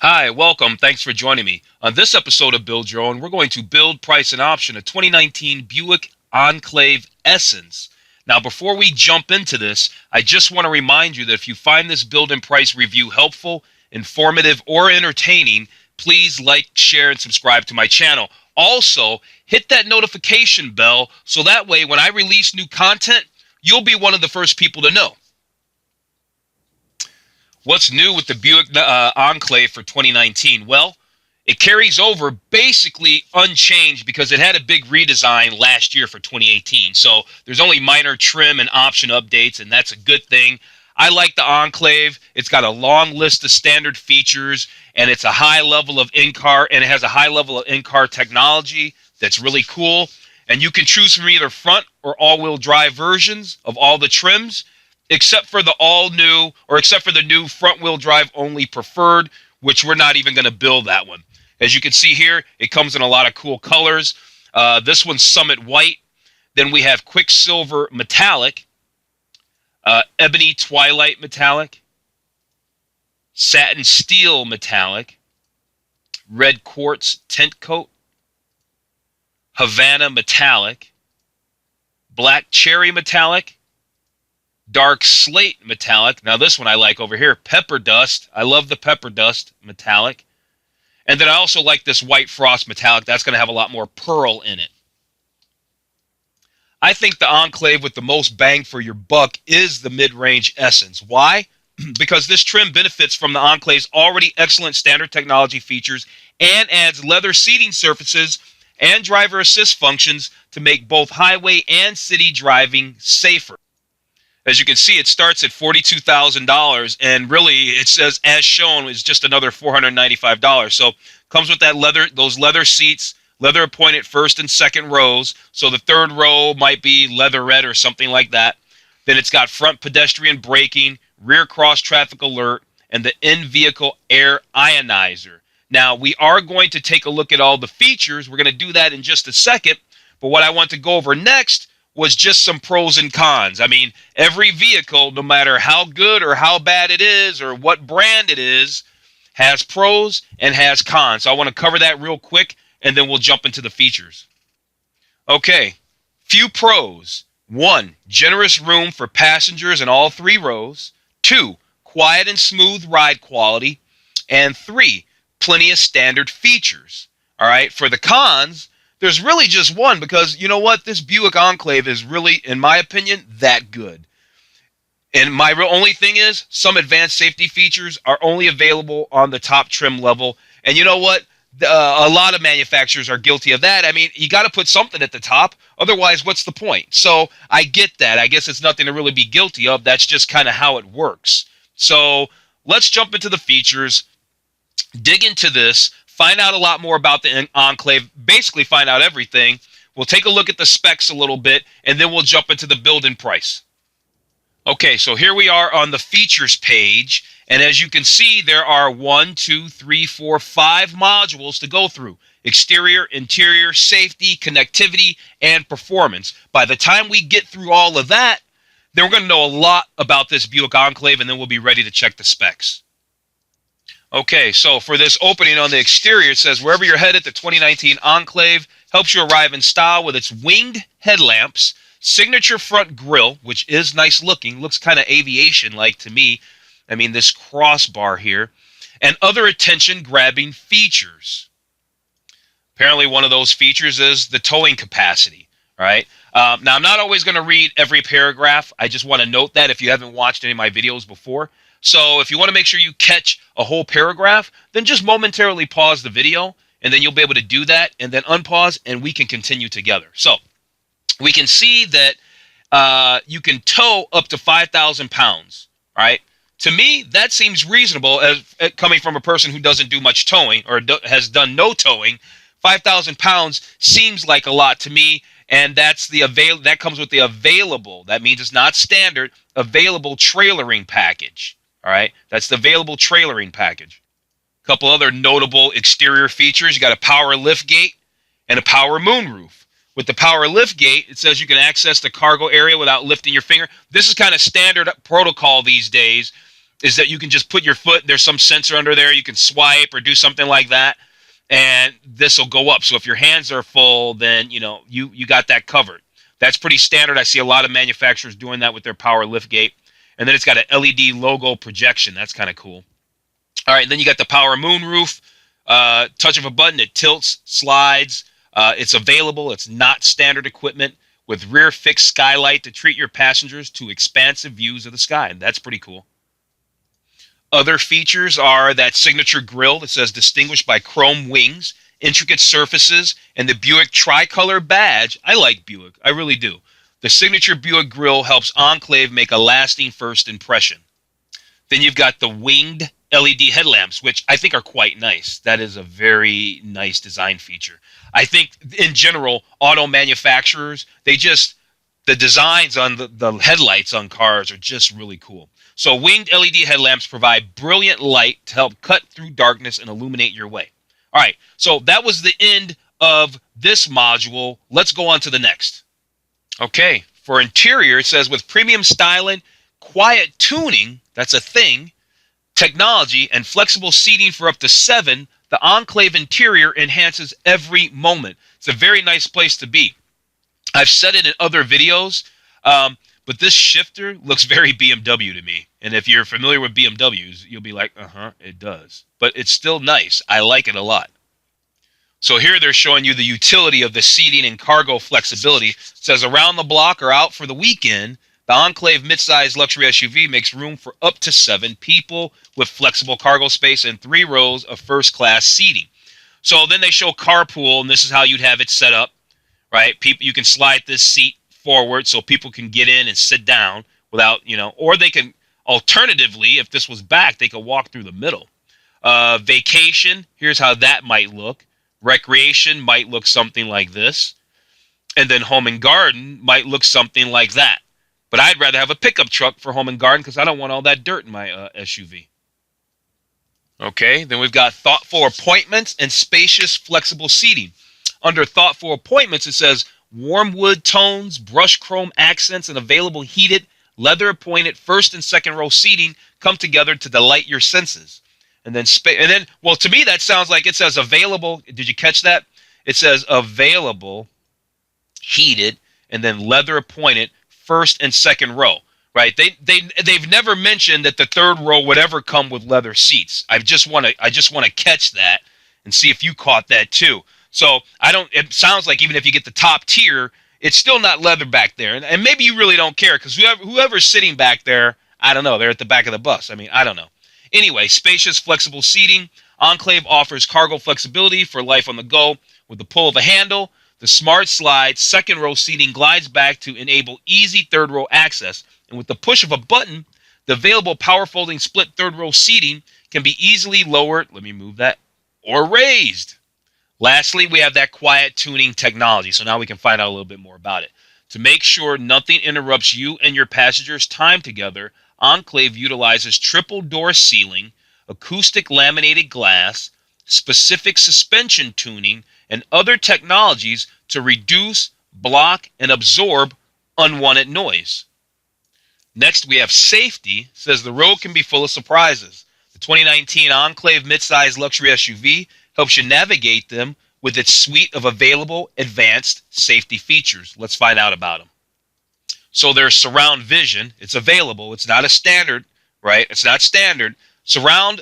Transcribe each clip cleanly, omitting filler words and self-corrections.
Hi, welcome. Thanks for joining me. On this episode of Build Your Own, we're going to build, price, and option a 2019 Buick Enclave Essence. Now, before we jump into this, I just want to remind you that if you find this build and price review helpful, informative, or entertaining, please like, share, and subscribe to my channel. Also, hit that notification bell so that way when I release new content, you'll be one of the first people to know. What's new with the Buick Enclave for 2019? Well, it carries over basically unchanged because it had a big redesign last year for 2018. So there's only minor trim and option updates, and that's a good thing. I like the Enclave. It's got a long list of standard features, and it's a high level of in-car, and it has a high level of in-car technology that's really cool. And you can choose from either front or all-wheel drive versions of all the trims, except for the new front-wheel drive only preferred, which we're not even going to build that one. As you can see here, it comes in a lot of cool colors. This one's Summit White. Then we have Quicksilver Metallic, Ebony Twilight Metallic, Satin Steel Metallic, Red Quartz Tint Coat, Havana Metallic, Black Cherry Metallic, Dark Slate Metallic. Now this one I like over here, Pepper Dust. I love the Pepper Dust Metallic. And then I also like this White Frost Metallic. That's going to have a lot more pearl in it. I think the Enclave with the most bang for your buck is the mid-range Essence. Why? Because this trim benefits from the Enclave's already excellent standard technology features and adds leather seating surfaces and driver assist functions to make both highway and city driving safer. As you can see, it starts at $42,000, and really, it says, as shown, is just another $495. So, comes with those leather seats, leather-appointed first and second rows. So, the third row might be leatherette or something like that. Then it's got front pedestrian braking, rear cross-traffic alert, and the in-vehicle air ionizer. Now, we are going to take a look at all the features. We're going to do that in just a second. But what I want to go over next was just some pros and cons. I mean, every vehicle, no matter how good or how bad it is or what brand it is, has pros and has cons. So I want to cover that real quick, and then we'll jump into the features. Okay, few pros. 1, generous room for passengers in all 3 rows. 2, quiet and smooth ride quality. And 3, plenty of standard features. All right, for the cons, there's really just one, because you know what? This Buick Enclave is really, in my opinion, that good. And my only thing is, some advanced safety features are only available on the top trim level. And you know what? A lot of manufacturers are guilty of that. I mean, you got to put something at the top. Otherwise, what's the point? So I get that. I guess it's nothing to really be guilty of. That's just kind of how it works. So let's jump into the features, dig into this, find out a lot more about the Enclave, basically find out everything. We'll take a look at the specs a little bit, and then we'll jump into the build and price. Okay, so here we are on the features page, and as you can see, there are 5 modules to go through: exterior, interior, safety, connectivity, and performance. By the time we get through all of that, then we're going to know a lot about this Buick Enclave, and then we'll be ready to check the specs. Okay, so for this opening on the exterior, it says, wherever you're headed, the 2019 Enclave helps you arrive in style with its winged headlamps, signature front grille, which is nice looking, looks kind of aviation-like to me. I mean, this crossbar here, and other attention-grabbing features. Apparently, one of those features is the towing capacity, right? Now, I'm not always going to read every paragraph. I just want to note that if you haven't watched any of my videos before. So if you want to make sure you catch a whole paragraph, then just momentarily pause the video, and then you'll be able to do that, and then unpause, and we can continue together. So we can see that you can tow up to 5,000 pounds, right? To me, that seems reasonable as coming from a person who doesn't do much towing or has done no towing. 5,000 pounds seems like a lot to me, and that comes with the available. That means it's not standard, available trailering package. All right, that's the available trailering package. A couple other notable exterior features. You got a power lift gate and a power moonroof. With the power lift gate, it says you can access the cargo area without lifting your finger. This is kind of standard protocol these days. is that you can just put your foot, there's some sensor under there, you can swipe or do something like that, and this will go up. So if your hands are full, then you got that covered. That's pretty standard. I see a lot of manufacturers doing that with their power liftgate. And then it's got an LED logo projection. That's kind of cool. All right, then you got the power moonroof. Touch of a button, it tilts, slides. It's available. It's not standard equipment, with rear fixed skylight to treat your passengers to expansive views of the sky. And that's pretty cool. Other features are that signature grille that says distinguished by chrome wings, intricate surfaces, and the Buick tricolor badge. I like Buick. I really do. The signature Buick grille helps Enclave make a lasting first impression. Then you've got the winged LED headlamps, which I think are quite nice. That is a very nice design feature. I think in general, auto manufacturers, the designs on the headlights on cars are just really cool. So winged LED headlamps provide brilliant light to help cut through darkness and illuminate your way. All right, so that was the end of this module. Let's go on to the next. Okay, for interior, it says with premium styling, quiet tuning, that's a thing, technology, and flexible seating for up to 7, the Enclave interior enhances every moment. It's a very nice place to be. I've said it in other videos, but this shifter looks very BMW to me. And if you're familiar with BMWs, you'll be like, it does. But it's still nice. I like it a lot. So here they're showing you the utility of the seating and cargo flexibility. It says around the block or out for the weekend, the Enclave midsize luxury SUV makes room for up to 7 people with flexible cargo space and 3 rows of first-class seating. So then they show carpool, and this is how you'd have it set up, right? You can slide this seat forward so people can get in and sit down without, or they can, alternatively, if this was back, they could walk through the middle. Vacation, here's how that might look. Recreation might look something like this. And then home and garden might look something like that. But I'd rather have a pickup truck for home and garden because I don't want all that dirt in my SUV. Okay, then we've got thoughtful appointments and spacious, flexible seating. Under thoughtful appointments, it says warm wood tones, brushed chrome accents, and available heated, leather-appointed first and second row seating come together to delight your senses. And then, well, to me, that sounds like it says available. Did you catch that? It says available, heated, and then leather-appointed first and second row. Right? They've never mentioned that the third row would ever come with leather seats. I just want to catch that and see if you caught that too. So it sounds like even if you get the top tier, it's still not leather back there. And maybe you really don't care because whoever's sitting back there, I don't know, they're at the back of the bus. I mean, I don't know. Anyway, spacious, flexible seating. Enclave offers cargo flexibility for life on the go with the pull of a handle. The Smart Slide second row seating glides back to enable easy third row access. And with the push of a button, the available power folding split third row seating can be easily lowered, let me move that, or raised. Lastly, we have that quiet tuning technology. So now we can find out a little bit more about it. To make sure nothing interrupts you and your passengers' time together, Enclave utilizes triple door sealing, acoustic laminated glass, specific suspension tuning, and other technologies to reduce, block, and absorb unwanted noise. Next, we have safety. It says the road can be full of surprises. The 2019 Enclave midsize luxury SUV helps you navigate them with its suite of available advanced safety features. Let's find out about them. So there's surround vision. It's available. It's not a standard, right? It's not standard.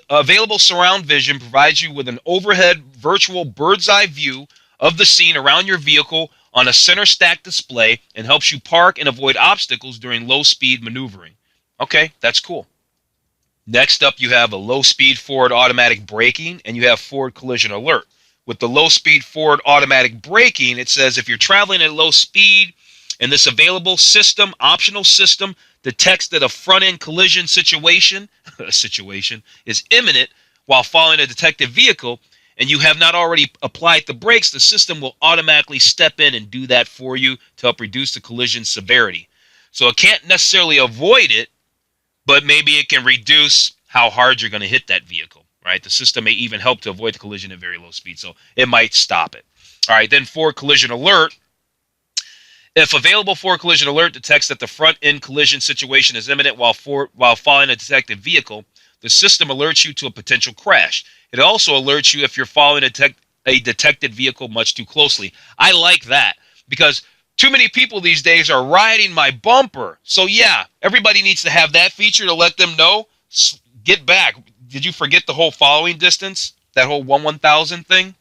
Available surround vision provides you with an overhead virtual bird's eye view of the scene around your vehicle on a center stack display and helps you park and avoid obstacles during low-speed maneuvering. Okay, that's cool. Next up, you have a low-speed forward automatic braking, and you have forward collision alert. With the low-speed forward automatic braking, it says if you're traveling at low speed and this available system, optional system, detects that a front-end collision situation is imminent while following a detected vehicle, and you have not already applied the brakes, the system will automatically step in and do that for you to help reduce the collision severity. So it can't necessarily avoid it, but maybe it can reduce how hard you're going to hit that vehicle, right? The system may even help to avoid the collision at very low speed, so it might stop it. All right, then forward collision alert If available for collision alert detects that the front end collision situation is imminent while following a detected vehicle, the system alerts you to a potential crash. It also alerts you if you're following a detected vehicle much too closely. I like that because too many people these days are riding my bumper. So yeah, everybody needs to have that feature to let them know, get back. Did you forget the whole following distance? That whole 1/1000 thing?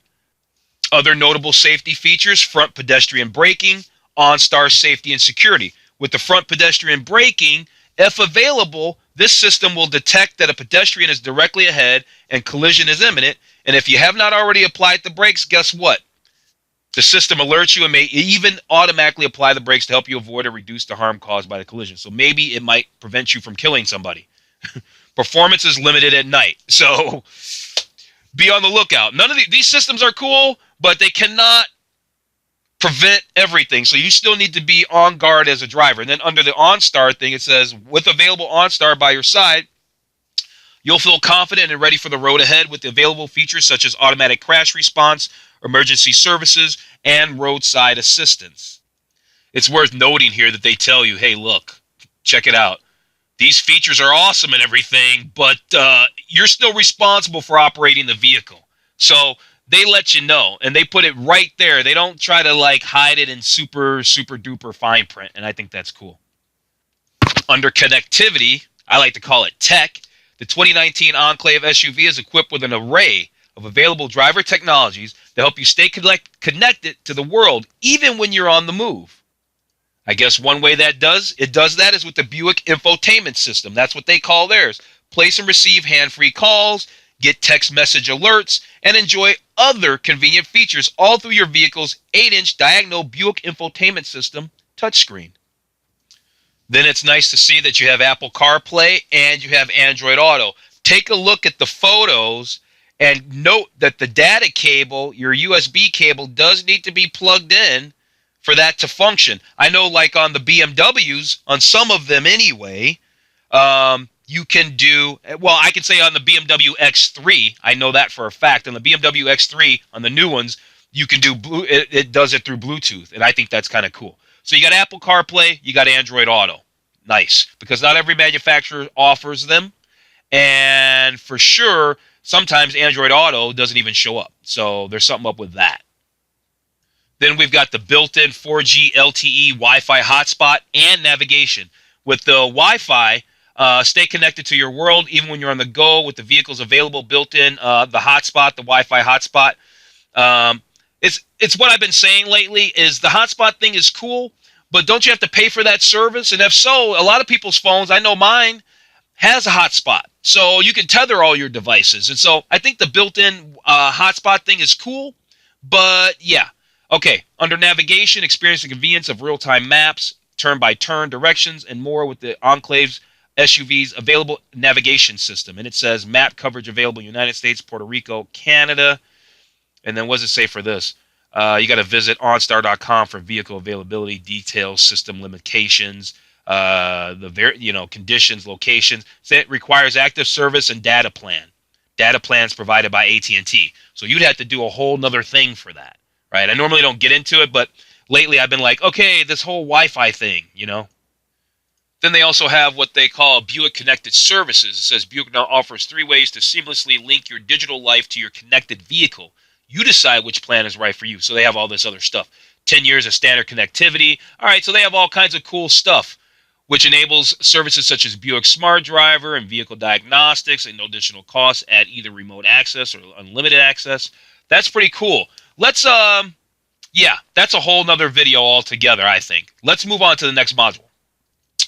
Other notable safety features: front pedestrian braking, OnStar safety and security. With the front pedestrian braking, if available, this system will detect that a pedestrian is directly ahead and collision is imminent. And if you have not already applied the brakes, guess what? The system alerts you and may even automatically apply the brakes to help you avoid or reduce the harm caused by the collision. So maybe it might prevent you from killing somebody. Performance is limited at night, so be on the lookout. None of these systems are cool, but they cannot prevent everything. So you still need to be on guard as a driver. And then under the OnStar thing, it says, with available OnStar by your side, you'll feel confident and ready for the road ahead with the available features such as automatic crash response, emergency services, and roadside assistance. It's worth noting here that they tell you, hey, look, check it out. These features are awesome and everything, but you're still responsible for operating the vehicle. So they let you know, and they put it right there. They don't try to like hide it in super, super duper fine print, and I think that's cool. Under connectivity, I like to call it tech, the 2019 Enclave SUV is equipped with an array of available driver technologies to help you stay connected to the world, even when you're on the move. I guess one way that does that is with the Buick infotainment system. That's what they call theirs. Place and receive hand-free calls, get text message alerts, and enjoy other convenient features all through your vehicle's 8-inch diagonal Buick infotainment system touchscreen. Then it's nice to see that you have Apple CarPlay and you have Android Auto. Take a look at the photos and note that the data cable, your USB cable, does need to be plugged in for that to function. I know like on the BMWs, on some of them anyway, you can do, well, I can say on the BMW X3, I know that for a fact. On the BMW X3, on the new ones, you can do, it does it through Bluetooth, and I think that's kind of cool. So you got Apple CarPlay, you got Android Auto. Nice, because not every manufacturer offers them, and for sure, sometimes Android Auto doesn't even show up. So there's something up with that. Then we've got the built-in 4G LTE Wi-Fi hotspot and navigation. With the Wi-Fi, stay connected to your world even when you're on the go with the vehicles available built-in, the hotspot, the Wi-Fi hotspot. It's what I've been saying lately is the hotspot thing is cool, but don't you have to pay for that service? And if so, a lot of people's phones, I know mine, has a hotspot. So you can tether all your devices. And so I think the built-in hotspot thing is cool, but yeah. Okay, under navigation, experience the convenience of real-time maps, turn-by-turn directions, and more with the Enclave's SUV's available navigation system. And it says map coverage available in the United States, Puerto Rico, Canada. And then what does it say for this? You got to visit OnStar.com for vehicle availability, details, system limitations, conditions, locations. So it requires active service and data plan. Data plans provided by AT&T. So you'd have to do a whole nother thing for that. Right, I normally don't get into it, but lately I've been like, okay, this whole Wi-Fi thing, Then they also have what they call Buick Connected Services. It says Buick now offers 3 ways to seamlessly link your digital life to your connected vehicle. You decide which plan is right for you. So they have all this other stuff. 10 years of standard connectivity. All right, so they have all kinds of cool stuff, which enables services such as Buick Smart Driver and vehicle diagnostics at no additional cost at either remote access or unlimited access. That's pretty cool. Let's, that's a whole nother video altogether, I think. Let's move on to the next module.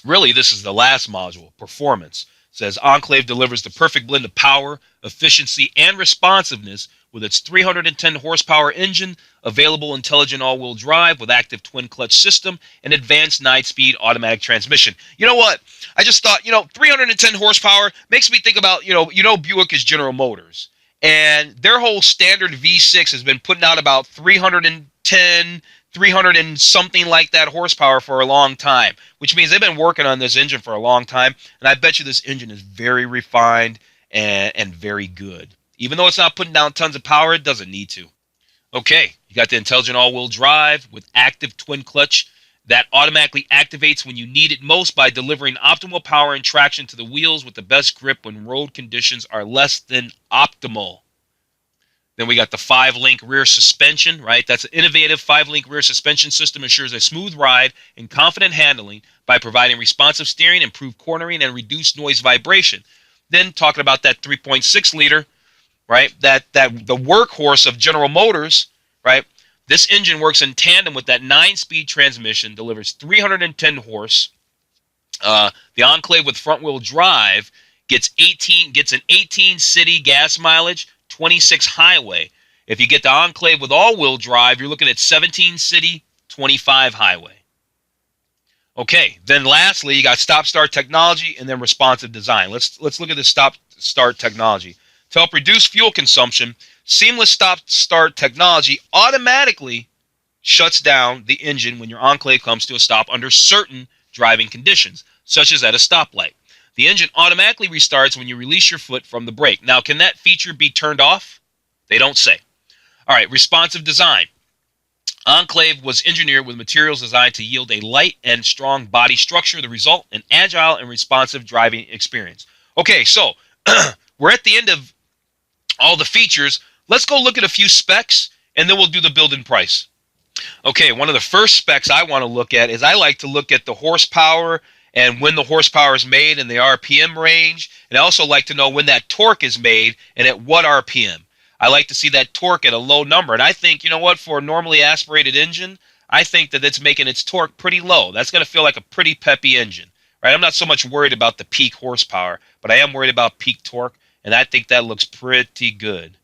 Really, this is the last module, performance. It says Enclave delivers the perfect blend of power, efficiency, and responsiveness with its 310 horsepower engine, available intelligent all-wheel drive with active twin-clutch system, and advanced 9-speed automatic transmission. You know what? I just thought, 310 horsepower makes me think about, Buick is General Motors. And their whole standard V6 has been putting out about 310, 300 and something like that horsepower for a long time, which means they've been working on this engine for a long time. And I bet you this engine is very refined and very good. Even though it's not putting down tons of power, it doesn't need to. Okay, you got the intelligent all-wheel drive with active twin-clutch that automatically activates when you need it most by delivering optimal power and traction to the wheels with the best grip when road conditions are less than optimal. Then we got the 5-link rear suspension, right? That's an innovative 5-link rear suspension system, ensures a smooth ride and confident handling by providing responsive steering, improved cornering, and reduced noise vibration. Then talking about that 3.6 liter, right? That the workhorse of General Motors, right? This engine works in tandem with that 9-speed transmission, delivers 310 horse. The Enclave with front-wheel drive gets an 18 city gas mileage, 26 highway. If you get the Enclave with all-wheel drive, you're looking at 17 city, 25 highway. Okay, then lastly, you got stop-start technology and then responsive design. Let's look at the stop-start technology. To help reduce fuel consumption, seamless stop-start technology automatically shuts down the engine when your Enclave comes to a stop under certain driving conditions, such as at a stoplight. The engine automatically restarts when you release your foot from the brake. Now, can that feature be turned off? They don't say. All right, responsive design. Enclave was engineered with materials designed to yield a light and strong body structure, the result, an agile and responsive driving experience. Okay, so we're at the end of all the features. Let's go look at a few specs, and then we'll do the build and price. Okay, one of the first specs I want to look at is I like to look at the horsepower and when the horsepower is made and the RPM range. And I also like to know when that torque is made and at what RPM. I like to see that torque at a low number. And I think, you know what, for a normally aspirated engine, I think that it's making its torque pretty low. That's going to feel like a pretty peppy engine, right? I'm not so much worried about the peak horsepower, but I am worried about peak torque. And I think that looks pretty good.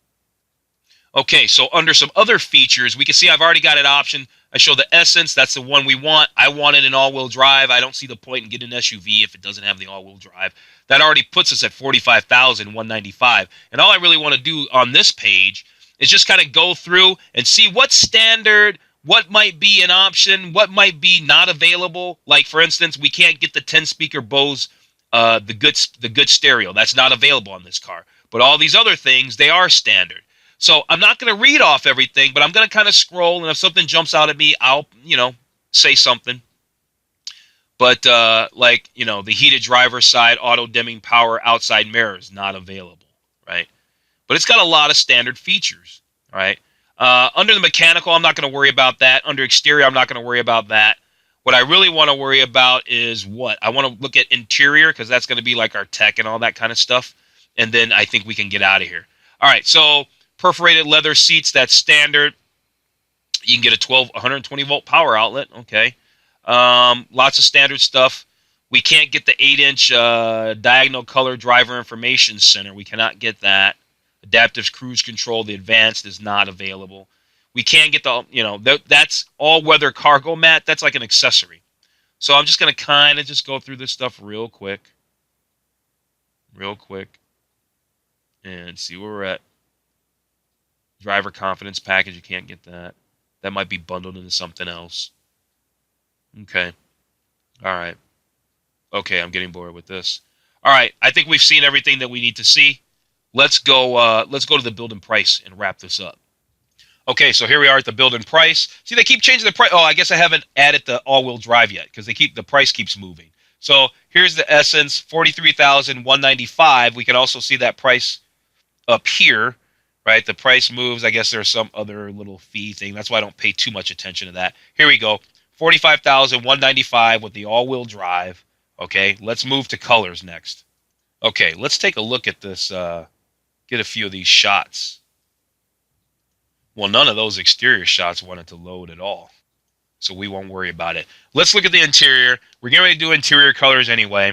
Okay, so under some other features, we can see I've already got an option. I show the Essence. That's the one we want. I want it in all-wheel drive. I don't see the point in getting an SUV if it doesn't have the all-wheel drive. That already puts us at $45,195. And all I really want to do on this page is just kind of go through and see what's standard, what might be an option, what might be not available. Like, for instance, we can't get the 10-speaker Bose, the good stereo. That's not available on this car. But all these other things, they are standard. So I'm not going to read off everything, but I'm going to kind of scroll, and if something jumps out at me, I'll, say something. But, the heated driver's side, auto-dimming power, outside mirrors, not available, right? But it's got a lot of standard features, right? Under the mechanical, I'm not going to worry about that. Under exterior, I'm not going to worry about that. What I really want to worry about is what? I want to look at interior, because that's going to be like our tech and all that kind of stuff. And then I think we can get out of here. All right, so perforated leather seats, that's standard. You can get a 120-volt power outlet, okay. Lots of standard stuff. We can't get the 8-inch diagonal color driver information center. We cannot get that. Adaptive cruise control, the advanced, is not available. We can't get the, that's all-weather cargo mat. That's like an accessory. So I'm just going to kind of just go through this stuff real quick. And see where we're at. Driver confidence package, you can't get that. That might be bundled into something else. Okay. All right. Okay, I'm getting bored with this. All right, I think we've seen everything that we need to see. Let's go to the build and price and wrap this up. Okay, so here we are at the build and price. See, they keep changing the price. Oh, I guess I haven't added the all-wheel drive yet because the price keeps moving. So here's the Essence, $43,195. We can also see that price up here. Right, the price moves. I guess there's some other little fee thing. That's why I don't pay too much attention to that. Here we go, $45,195 with the all-wheel drive. Okay, let's move to colors next. Okay, let's take a look at this. Get a few of these shots. Well, none of those exterior shots wanted to load at all, so we won't worry about it. Let's look at the interior. We're getting ready to do interior colors anyway.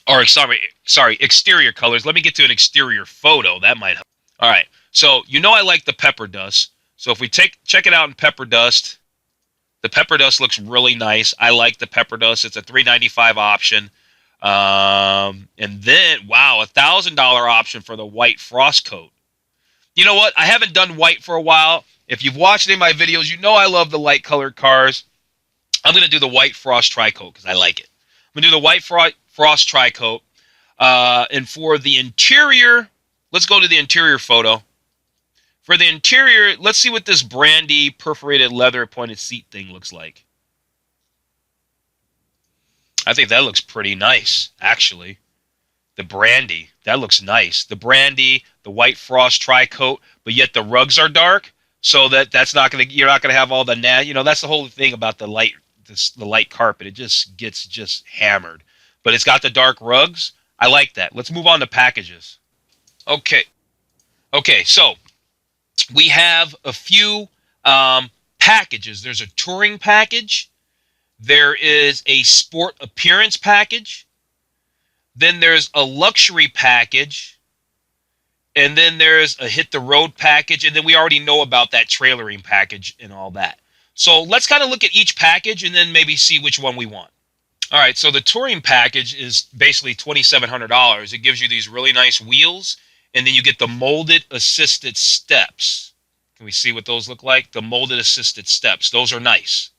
Or sorry, exterior colors. Let me get to an exterior photo. That might help. All right, so I like the pepper dust. So if we check it out in pepper dust, the pepper dust looks really nice. I like the pepper dust. It's a $395 option. And then, wow, $1,000 option for the white frost coat. You know what? I haven't done white for a while. If you've watched any of my videos, you know I love the light colored cars. I'm going to do the white frost tri-coat because I like it. I'm going to do the white frost tri-coat. And for the interior, let's go to the interior photo. For the interior, let's see what this brandy perforated leather pointed seat thing looks like. I think that looks pretty nice, actually. The brandy, that looks nice. The brandy, the white frost tri-coat, but yet the rugs are dark, so that's not gonna, you're not gonna have all the that's the whole thing about the light carpet. It just gets just hammered, but it's got the dark rugs. I like that. Let's move on to packages. Okay, okay, so we have a few packages. There's a touring package. There is a sport appearance package. Then there's a luxury package. And then there's a hit the road package. And then we already know about that trailering package and all that. So let's kind of look at each package and then maybe see which one we want. All right, so the touring package is basically $2,700. It gives you these really nice wheels, and then you get the molded assisted steps. Can we see what those look like? The molded assisted steps. Those are nice.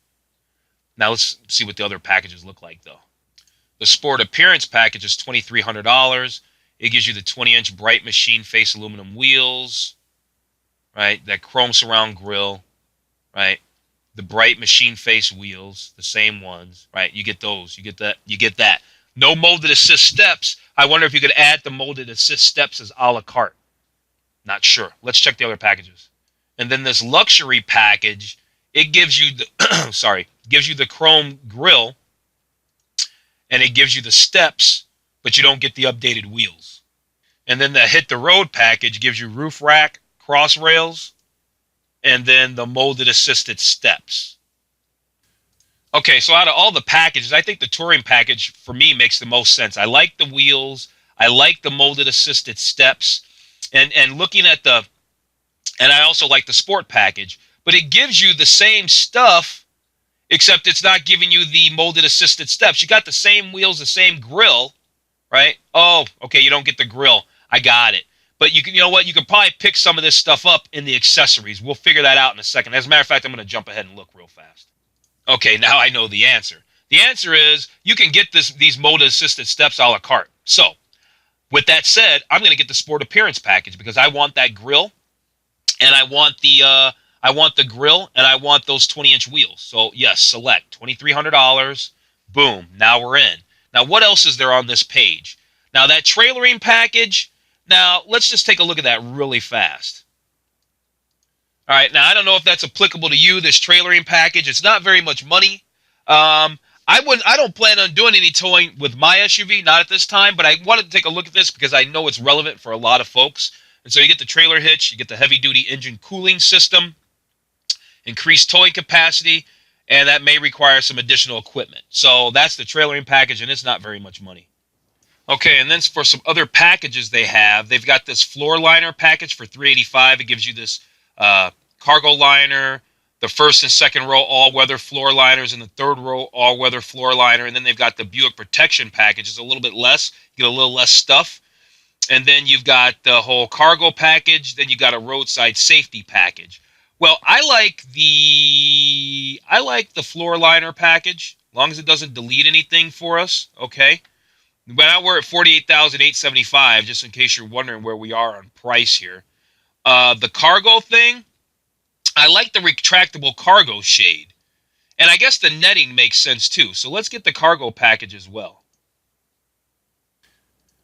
Now let's see what the other packages look like, though. The sport appearance package is $2,300. It gives you the 20-inch bright machine face aluminum wheels, right? That chrome surround grille, right? The bright machine face wheels, the same ones, right? You get those. You get that. You get that. No molded assist steps. I wonder if you could add the molded assist steps as a la carte. Not sure. Let's check the other packages. And then this luxury package, it gives you the gives you the chrome grille, and it gives you the steps, but you don't get the updated wheels. And then the hit the road package gives you roof rack, cross rails, and then the molded assisted steps. Okay, so out of all the packages, I think the touring package for me makes the most sense. I like the wheels, I like the molded assisted steps, and looking at and I also like the sport package, but it gives you the same stuff, except it's not giving you the molded assisted steps. You got the same wheels, the same grill, right? Oh, okay, you don't get the grill. I got it. But you know what? You can probably pick some of this stuff up in the accessories. We'll figure that out in a second. As a matter of fact, I'm going to jump ahead and look real fast. Okay, now I know the answer. The answer is you can get these molded assisted steps a la carte. So, with that said, I'm going to get the sport appearance package because I want that grill, and I want the grill, and I want those 20-inch wheels. So yes, select $2,300. Boom. Now we're in. Now what else is there on this page? Now that trailering package. Now, let's just take a look at that really fast. All right, now I don't know if that's applicable to you, this trailering package. It's not very much money. I don't plan on doing any towing with my SUV, not at this time, but I wanted to take a look at this because I know it's relevant for a lot of folks. And so you get the trailer hitch, you get the heavy-duty engine cooling system, increased towing capacity, and that may require some additional equipment. So that's the trailering package, and it's not very much money. Okay, and then for some other packages they've got this floor liner package for $385. It gives you this cargo liner, the first and second row all-weather floor liners, and the third row all-weather floor liner. And then they've got the Buick protection package. It's a little bit less. You get a little less stuff. And then you've got the whole cargo package. Then you've got a roadside safety package. Well, I like the floor liner package, as long as it doesn't delete anything for us, okay? But now we're at $48,875, just in case you're wondering where we are on price here. The cargo thing, I like the retractable cargo shade. And I guess the netting makes sense too. So let's get the cargo package as well.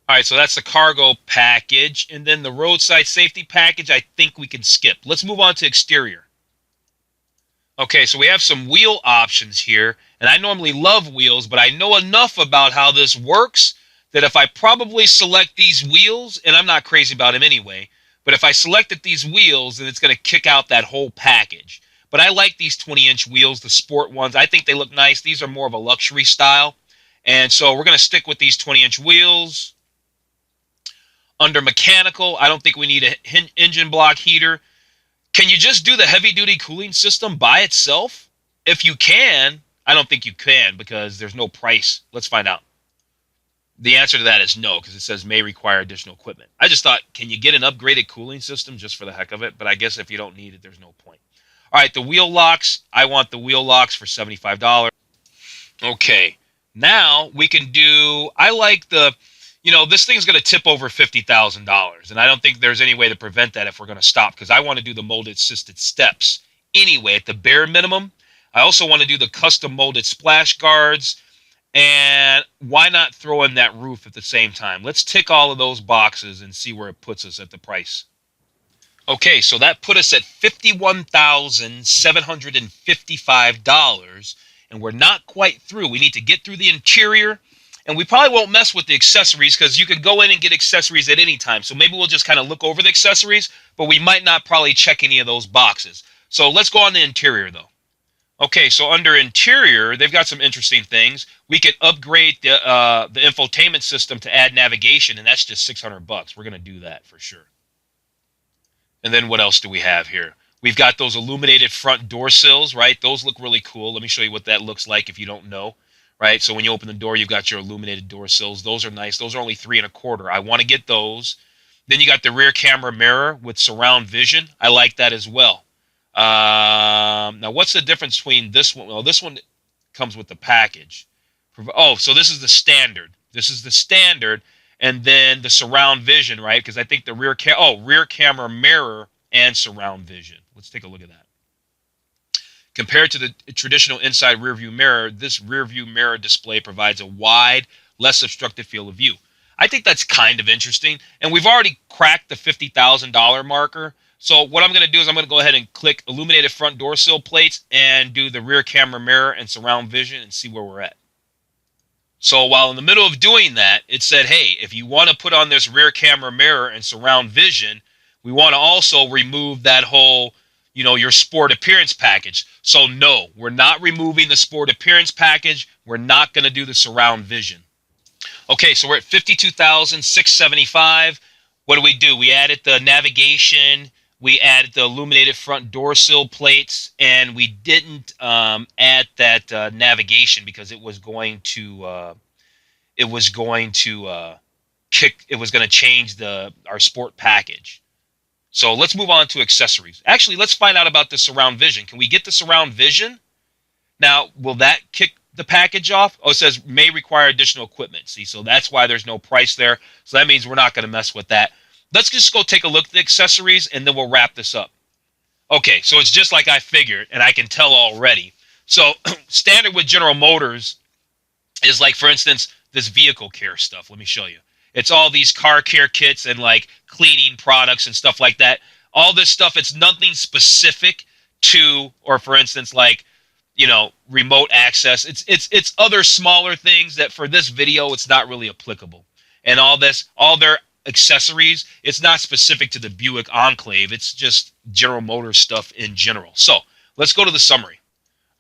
All right, so that's the cargo package. And then the roadside safety package, I think we can skip. Let's move on to exterior. Okay, so we have some wheel options here, and I normally love wheels, but I know enough about how this works that if I probably select these wheels, and I'm not crazy about them anyway, but if I selected these wheels, then it's going to kick out that whole package. But I like these 20-inch wheels, the sport ones. I think they look nice. These are more of a luxury style, and so we're going to stick with these 20-inch wheels. Under mechanical, I don't think we need an engine block heater. Can you just do the heavy-duty cooling system by itself? If you can, I don't think you can because there's no price. Let's find out. The answer to that is no, because it says may require additional equipment. I just thought, can you get an upgraded cooling system just for the heck of it? But I guess if you don't need it, there's no point. All right, the wheel locks. I want the wheel locks for $75. Okay, now we can do, I like the, this thing's going to tip over $50,000, and I don't think there's any way to prevent that if we're going to stop, because I want to do the molded assisted steps anyway at the bare minimum. I also want to do the custom molded splash guards, And why not throw in that roof at the same time? Let's tick all of those boxes and see where it puts us at the price. Okay, so that put us at $51,755, and we're not quite through. We need to get through the interior, and we probably won't mess with the accessories because you can go in and get accessories at any time. So maybe we'll just kind of look over the accessories, but we might not probably check any of those boxes. So let's go on the interior, though. Okay, so under interior, they've got some interesting things. We can upgrade the infotainment system to add navigation, and that's just $600. We're going to do that for sure. And then what else do we have here? We've got those illuminated front door sills, right? Those look really cool. Let me show you what that looks like if you don't know, right? So when you open the door, you've got your illuminated door sills. Those are nice. Those are only $3.25. I want to get those. Then you got the rear camera mirror with surround vision. I like that as well. Now, what's the difference between this one? Well, this one comes with the package. Oh, so this is the standard. This is the standard. And then the surround vision, right? Because I think the rear camera mirror and surround vision. Let's take a look at that. Compared to the traditional inside rear view mirror, this rear view mirror display provides a wide, less obstructed field of view. I think that's kind of interesting. And we've already cracked the $50,000 marker. So what I'm going to do is I'm going to go ahead and click illuminated front door sill plates and do the rear camera mirror and surround vision and see where we're at. So while in the middle of doing that, it said, hey, if you want to put on this rear camera mirror and surround vision, we want to also remove that whole, your sport appearance package. So no, we're not removing the sport appearance package. We're not going to do the surround vision. Okay, so we're at $52,675. What do? We added the navigation. We added the illuminated front door sill plates, and we didn't add that navigation because it was going to change our sport package. So let's move on to accessories. Actually, let's find out about the surround vision. Can we get the surround vision? Now, will that kick the package off? Oh, it says may require additional equipment. See, so that's why there's no price there. So that means we're not going to mess with that. Let's just go take a look at the accessories, and then we'll wrap this up. Okay, so it's just like I figured, and I can tell already. So standard with General Motors is like, for instance, this vehicle care stuff. Let me show you. It's all these car care kits and like cleaning products and stuff like that. All this stuff, it's nothing specific to, or for instance, like, remote access. It's other smaller things that for this video, it's not really applicable. And all their accessories, it's not specific to the Buick Enclave. It's just General Motors stuff in general. So let's go to the summary.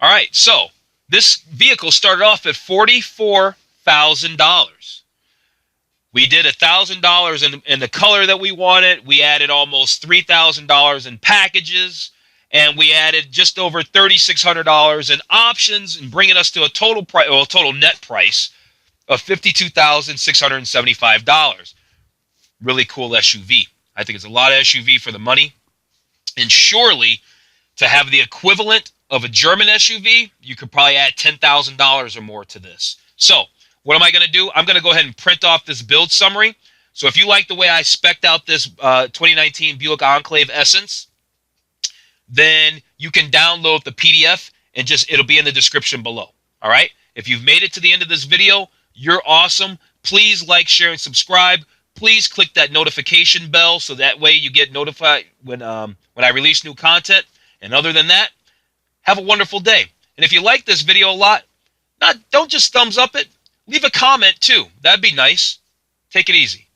All right, so this vehicle started off at $44,000. We did $1,000 in the color that we wanted. We added almost $3,000 in packages, and we added just over $3,600 in options, and bringing us to a total net price of $52,675. Really cool SUV. I think it's a lot of SUV for the money. And surely to have the equivalent of a German SUV, you could probably add $10,000 or more to this. So what am I going to do? I'm going to go ahead and print off this build summary. So if you like the way I spec'd out this 2019 Buick Enclave Essence, then you can download the PDF and it'll be in the description below. All right? If you've made it to the end of this video, you're awesome. Please like, share, and subscribe. Please click that notification bell so that way you get notified when I release new content. And other than that, have a wonderful day. And if you like this video a lot, don't just thumbs up it. Leave a comment too. That'd be nice. Take it easy.